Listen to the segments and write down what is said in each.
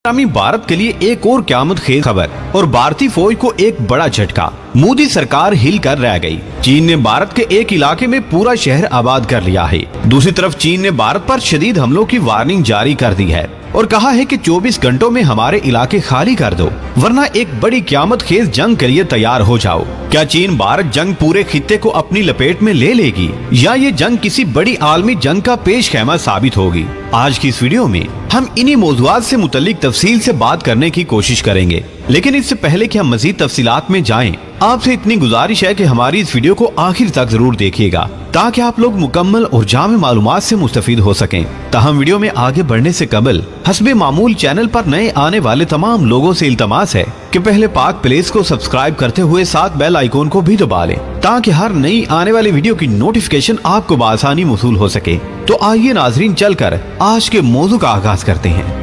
भारत के लिए एक और क़यामत खेज खबर और भारतीय फौज को एक बड़ा झटका। मोदी सरकार हिल कर रह गई। चीन ने भारत के एक इलाके में पूरा शहर आबाद कर लिया है। दूसरी तरफ चीन ने भारत पर शदीद हमलों की वार्निंग जारी कर दी है और कहा है कि 24 घंटों में हमारे इलाके खाली कर दो, वरना एक बड़ी क़यामत खेज जंग के लिए तैयार हो जाओ। क्या चीन भारत जंग पूरे खित्ते को अपनी लपेट में ले लेगी या ये जंग किसी बड़ी आलमी जंग का पेशखेमा साबित होगी? आज की इस वीडियो में हम इन्हीं मौज़ूआत से मुतल्लिक तफसील से बात करने की कोशिश करेंगे, लेकिन इससे पहले कि हम मजीद तफसीलात में जाएं, आपसे इतनी गुजारिश है कि हमारी इस वीडियो को आखिर तक जरूर देखिएगा ताकि आप लोग मुकम्मल और जामे मालूमात से मुस्तफीद हो सकें। ताहम वीडियो में आगे बढ़ने से कबल हस्बे मामूल चैनल पर नए आने वाले तमाम लोगों से इल्तमास है कि पहले पाक प्लेस को सब्सक्राइब करते हुए साथ बेल आइकॉन को भी दबा लें ताकि हर नई आने वाली वीडियो की नोटिफिकेशन आपको बआसानी मौसूल हो सके। तो आइए नाजरीन, चलकर आज के मौजू का आगाज करते हैं।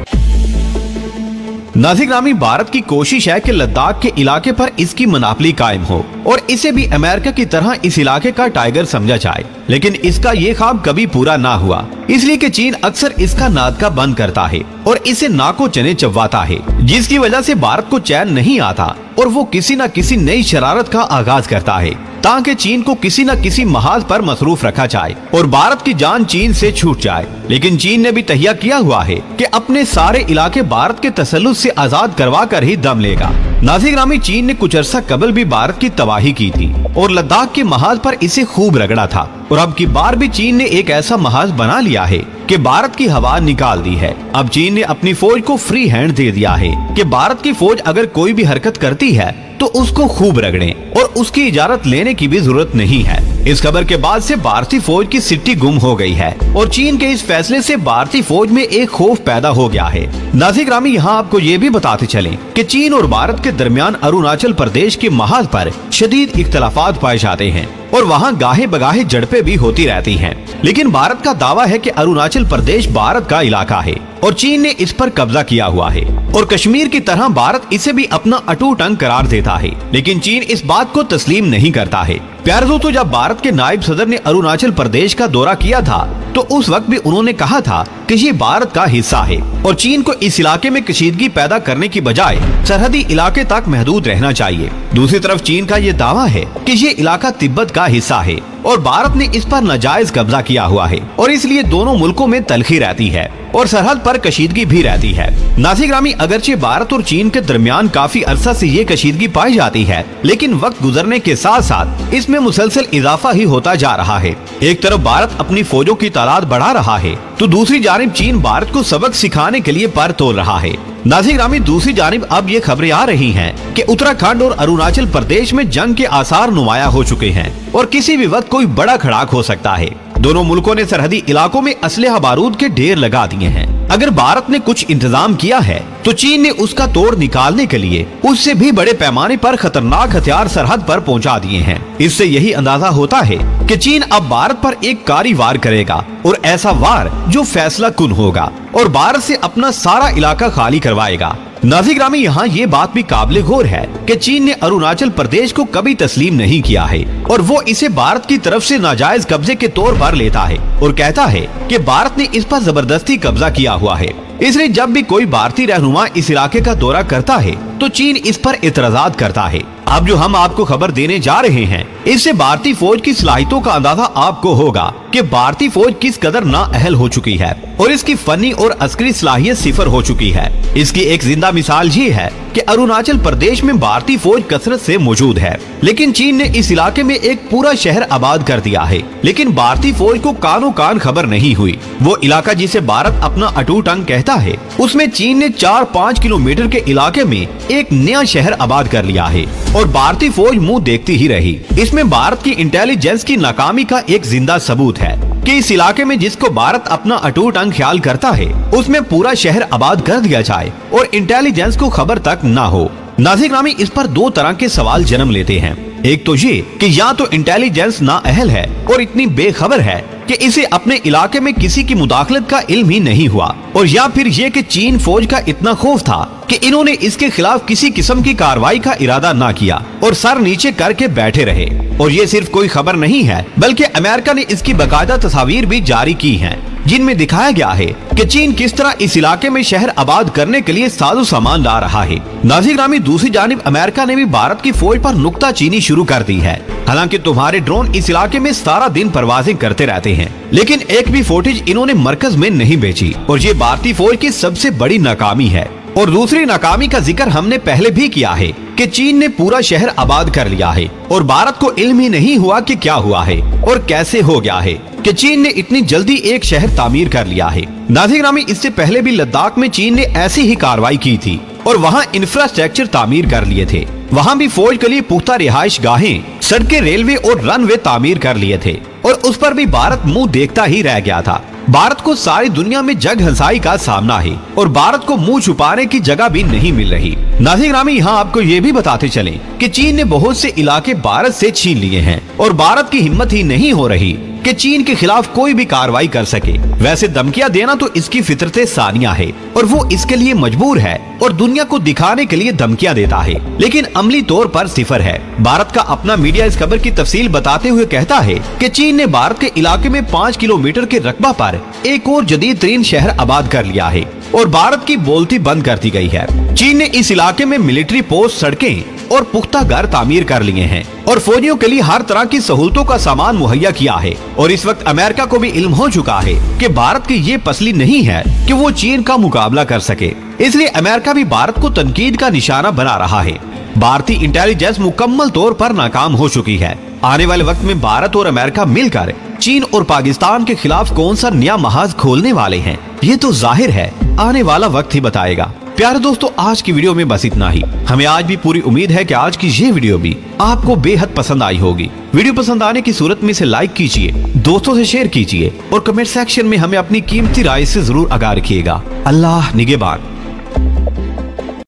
नाज़रीन, भारत की कोशिश है कि लद्दाख के इलाके पर इसकी मनापली कायम हो और इसे भी अमेरिका की तरह इस इलाके का टाइगर समझा जाए, लेकिन इसका ये ख्वाब कभी पूरा ना हुआ, इसलिए कि चीन अक्सर इसका नादका बंद करता है और इसे नाको चने चबवाता है, जिसकी वजह से भारत को चैन नहीं आता और वो किसी न किसी नई शरारत का आगाज करता है ताकि चीन को किसी न किसी महाज पर मसरूफ रखा जाए और भारत की जान चीन से छूट जाए। लेकिन चीन ने भी तहिया किया हुआ है कि अपने सारे इलाके भारत के तसल्लुत से आजाद करवा कर ही दम लेगा। नाज़रीन, चीन ने कुछ अरसा कबल भी भारत की तबाही की थी और लद्दाख के महाज पर इसे खूब रगड़ा था और अब की बार भी चीन ने एक ऐसा महाज बना लिया है कि भारत की हवा निकाल दी है। अब चीन ने अपनी फौज को फ्री हैंड दे दिया है कि भारत की फौज अगर कोई भी हरकत करती है तो उसको खूब रगड़ें और उसकी इजाजत लेने की भी जरूरत नहीं है। इस खबर के बाद से भारतीय फौज की सिट्टी गुम हो गई है और चीन के इस फैसले से भारतीय फौज में एक खौफ पैदा हो गया है। नाज़रीन, यहाँ आपको ये भी बताते चलें कि चीन और भारत के दरमियान अरुणाचल प्रदेश के महाज पर शदीद इख्तलाफात पाए जाते हैं और वहाँ गाहे बगाहे झड़पें भी होती रहती हैं। लेकिन भारत का दावा है कि अरुणाचल प्रदेश भारत का इलाका है और चीन ने इस पर कब्जा किया हुआ है और कश्मीर की तरह भारत इसे भी अपना अटूट अंग करार देता है, लेकिन चीन इस बात को तस्लीम नहीं करता है। प्यारे दोस्तों, जब भारत के नायब सदर ने अरुणाचल प्रदेश का दौरा किया था तो उस वक्त भी उन्होंने कहा था कि ये भारत का हिस्सा है और चीन को इस इलाके में कशीदगी पैदा करने की बजाय सरहदी इलाके तक महदूद रहना चाहिए। दूसरी तरफ चीन का ये दावा है कि ये इलाका तिब्बत का हिस्सा है और भारत ने इस पर नाजायज कब्जा किया हुआ है और इसलिए दोनों मुल्कों में तलखी रहती है और सरहद पर कशीदगी भी रहती है। नाज़रीन, अगरचे भारत और चीन के दरमियान काफी अरसा से ये कशीदगी पाई जाती है, लेकिन वक्त गुजरने के साथ साथ इसमें मुसलसल इजाफा ही होता जा रहा है। एक तरफ भारत अपनी फौजों की तादाद बढ़ा रहा है तो दूसरी जानिब चीन भारत को सबक सिखाने के लिए पर तोल रहा है। नाज़रीन, दूसरी जानिब अब ये खबरें आ रही हैं कि उत्तराखंड और अरुणाचल प्रदेश में जंग के आसार नुमाया हो चुके हैं और किसी भी वक्त कोई बड़ा खड़ाक हो सकता है। दोनों मुल्कों ने सरहदी इलाकों में असलहा बारूद के ढेर लगा दिए हैं। अगर भारत ने कुछ इंतजाम किया है तो चीन ने उसका तोड़ निकालने के लिए उससे भी बड़े पैमाने पर खतरनाक हथियार सरहद पर पहुंचा दिए हैं। इससे यही अंदाजा होता है कि चीन अब भारत पर एक कारी वार करेगा और ऐसा वार जो फैसला कुन होगा और भारत से अपना सारा इलाका खाली करवाएगा। नाज़रीन, यहाँ ये बात भी काबिल गौर है कि चीन ने अरुणाचल प्रदेश को कभी तस्लीम नहीं किया है और वो इसे भारत की तरफ से नाजायज कब्जे के तौर पर लेता है और कहता है कि भारत ने इस पर जबरदस्ती कब्जा किया हुआ है। इसलिए जब भी कोई भारतीय रहनुमा इस इलाके का दौरा करता है तो चीन इस पर इतराजात करता है। अब जो हम आपको खबर देने जा रहे हैं इससे भारतीय फौज की सलाहियतों का अंदाजा आपको होगा कि भारतीय फौज किस कदर नाअहल हो चुकी है और इसकी फनी और अस्करी सलाहियत सिफर हो चुकी है। इसकी एक जिंदा मिसाल ये है कि अरुणाचल प्रदेश में भारतीय फौज कसरत से मौजूद है, लेकिन चीन ने इस इलाके में एक पूरा शहर आबाद कर दिया है, लेकिन भारतीय फौज को कानो कान खबर नहीं हुई। वो इलाका जिसे भारत अपना अटूट अंग कहता है उसमें चीन ने 4-5 किलोमीटर के इलाके में एक नया शहर आबाद कर लिया है और भारतीय फौज मुंह देखती ही रही। इसमें भारत की इंटेलिजेंस की नाकामी का एक जिंदा सबूत है कि इस इलाके में जिसको भारत अपना अटूट अंग ख्याल करता है उसमें पूरा शहर आबाद कर दिया जाए और इंटेलिजेंस को खबर तक ना हो। नाज़रीन, इस पर दो तरह के सवाल जन्म लेते हैं। एक तो ये कि या तो इंटेलिजेंस नाअहल है और इतनी बेखबर है कि इसे अपने इलाके में किसी की मुदाखलत का इल्म ही नहीं हुआ, और या फिर ये कि चीन फौज का इतना खौफ था कि इन्होंने इसके खिलाफ किसी किस्म की कार्रवाई का इरादा ना किया और सर नीचे करके बैठे रहे। और ये सिर्फ कोई खबर नहीं है बल्कि अमेरिका ने इसकी बाकायदा तस्वीर भी जारी की हैं जिनमें दिखाया गया है कि चीन किस तरह इस इलाके में शहर आबाद करने के लिए साजो सामान ला रहा है। नाज़रीन ग्रामी, दूसरी जानिब अमेरिका ने भी भारत की फौज पर नुक्ताचीनी शुरू कर दी है। हालांकि तुम्हारे ड्रोन इस इलाके में सारा दिन परवाजें करते रहते हैं, लेकिन एक भी फुटेज इन्होंने मरकज में नहीं भेजी और ये भारतीय फौज की सबसे बड़ी नाकामी है। और दूसरी नाकामी का जिक्र हमने पहले भी किया है कि चीन ने पूरा शहर आबाद कर लिया है और भारत को इल्म ही नहीं हुआ कि क्या हुआ है और कैसे हो गया है कि चीन ने इतनी जल्दी एक शहर तामीर कर लिया है। नाज़रीन ग्रामी, इससे पहले भी लद्दाख में चीन ने ऐसी ही कार्रवाई की थी और वहाँ इंफ्रास्ट्रक्चर तामीर कर लिए थे। वहाँ भी फौज के लिए पुख्ता रिहाइश गाहें, सड़कें, रेलवे और रनवे तामीर कर लिए थे और उस पर भी भारत मुंह देखता ही रह गया था। भारत को सारी दुनिया में जग हंसाई का सामना है और भारत को मुंह छुपाने की जगह भी नहीं मिल रही। नाज़रीन ग्रामी, यहाँ आपको ये भी बताते चलें कि चीन ने बहुत से इलाके भारत से छीन लिए हैं और भारत की हिम्मत ही नहीं हो रही कि चीन के खिलाफ कोई भी कार्रवाई कर सके। वैसे धमकियां देना तो इसकी फितरते सानिया है और वो इसके लिए मजबूर है और दुनिया को दिखाने के लिए धमकियां देता है, लेकिन अमली तौर पर सिफर है। भारत का अपना मीडिया इस खबर की तफसील बताते हुए कहता है कि चीन ने भारत के इलाके में 5 किलोमीटर के रकबा पर एक और जदीद तरीन शहर आबाद कर लिया है और भारत की बोलती बंद कर दी गई है। चीन ने इस इलाके में मिलिट्री पोस्ट, सड़कें और पुख्ता घर तामीर कर लिए हैं और फौजियों के लिए हर तरह की सहूलतों का सामान मुहैया किया है। और इस वक्त अमेरिका को भी इल्म हो चुका है कि भारत की ये पसली नहीं है कि वो चीन का मुकाबला कर सके, इसलिए अमेरिका भी भारत को तनकीद का निशाना बना रहा है। भारतीय इंटेलिजेंस मुकम्मल तौर पर नाकाम हो चुकी है। आने वाले वक्त में भारत और अमेरिका मिलकर चीन और पाकिस्तान के खिलाफ कौन सा नया महाज खोलने वाले हैं, ये तो जाहिर है आने वाला वक्त ही बताएगा। प्यारे दोस्तों, आज की वीडियो में बस इतना ही। हमें आज भी पूरी उम्मीद है कि आज की ये वीडियो भी आपको बेहद पसंद आई होगी। वीडियो पसंद आने की सूरत में इसे लाइक कीजिए, दोस्तों से शेयर कीजिए और कमेंट सेक्शन में हमें अपनी कीमती राय से जरूर आगाह रखिएगा। अल्लाह निगहबान।